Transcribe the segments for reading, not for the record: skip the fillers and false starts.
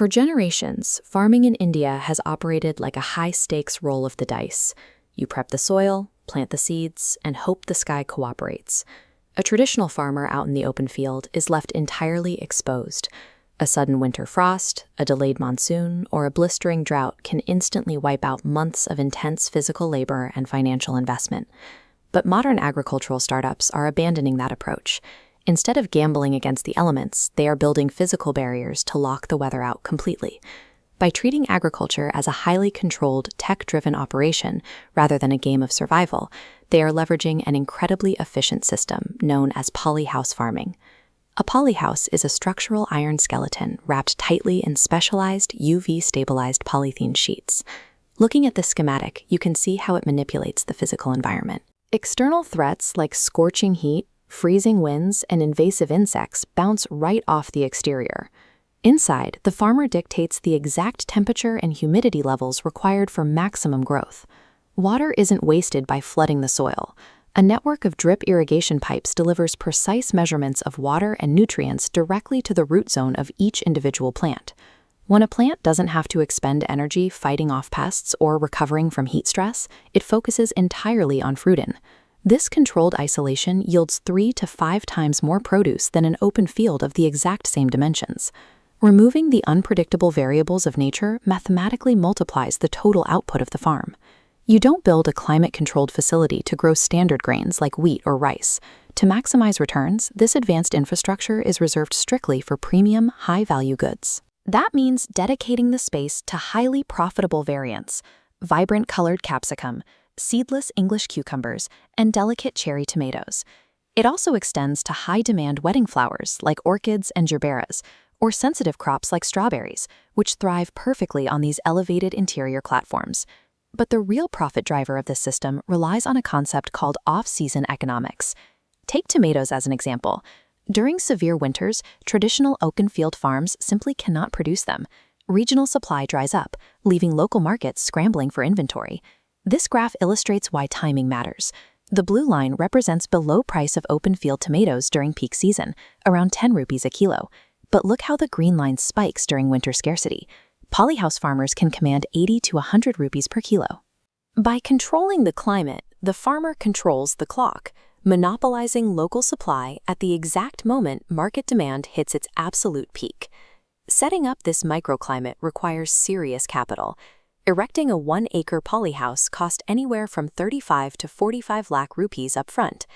For generations, farming in India has operated like a high-stakes roll of the dice. You prep the soil, plant the seeds, and hope the sky cooperates. A traditional farmer out in the open field is left entirely exposed. A sudden winter frost, a delayed monsoon, or a blistering drought can instantly wipe out months of intense physical labor and financial investment. But modern agricultural startups are abandoning that approach. Instead of gambling against the elements, they are building physical barriers to lock the weather out completely. By treating agriculture as a highly controlled, tech-driven operation rather than a game of survival, they are leveraging an incredibly efficient system known as Polyhouse Farming. A polyhouse is a structural iron skeleton wrapped tightly in specialized UV-stabilized polythene sheets. Looking at this schematic, you can see how it manipulates the physical environment. External threats like scorching heat, freezing winds, and invasive insects bounce right off the exterior. Inside, the farmer dictates the exact temperature and humidity levels required for maximum growth. Water isn't wasted by flooding the soil. A network of drip irrigation pipes delivers precise measurements of water and nutrients directly to the root zone of each individual plant. When a plant doesn't have to expend energy fighting off pests or recovering from heat stress, it focuses entirely on fruiting. This controlled isolation yields 3 to 5 times more produce than an open field of the exact same dimensions. Removing the unpredictable variables of nature mathematically multiplies the total output of the farm. You don't build a climate-controlled facility to grow standard grains like wheat or rice. To maximize returns, this advanced infrastructure is reserved strictly for premium, high-value goods. That means dedicating the space to highly profitable variants, vibrant colored capsicum, seedless English cucumbers, and delicate cherry tomatoes. It also extends to high-demand wedding flowers like orchids and gerberas, or sensitive crops like strawberries, which thrive perfectly on these elevated interior platforms. But the real profit driver of this system relies on a concept called off-season economics. Take tomatoes as an example. During severe winters, traditional open field farms simply cannot produce them. Regional supply dries up, leaving local markets scrambling for inventory. This graph illustrates why timing matters. The blue line represents below price of open field tomatoes during peak season, around 10 rupees a kilo. But look how the green line spikes during winter scarcity. Polyhouse farmers can command 80 to 100 rupees per kilo. By controlling the climate, the farmer controls the clock, monopolizing local supply at the exact moment market demand hits its absolute peak. Setting up this microclimate requires serious capital. Erecting a 1-acre polyhouse cost anywhere from 35 to 45 lakh rupees upfront.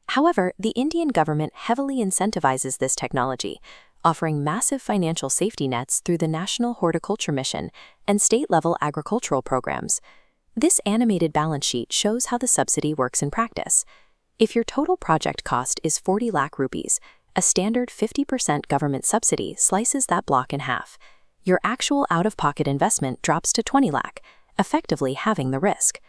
However, the Indian government heavily incentivizes this technology, offering massive financial safety nets through the National Horticulture Mission and state-level agricultural programs. This animated balance sheet shows how the subsidy works in practice. If your total project cost is 40 lakh rupees, a standard 50% government subsidy slices that block in half. Your actual out-of-pocket investment drops to 20 lakh, effectively halving the risk.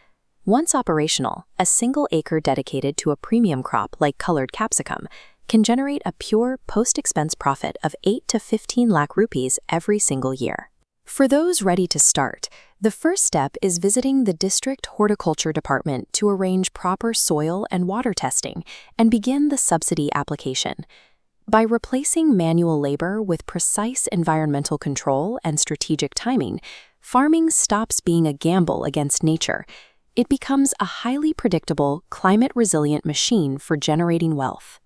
Once operational, a single acre dedicated to a premium crop like colored capsicum can generate a pure post-expense profit of 8 to 15 lakh rupees every single year. For those ready to start, the first step is visiting the district horticulture department to arrange proper soil and water testing and begin the subsidy application. By replacing manual labor with precise environmental control and strategic timing, farming stops being a gamble against nature. It becomes a highly predictable, climate-resilient machine for generating wealth.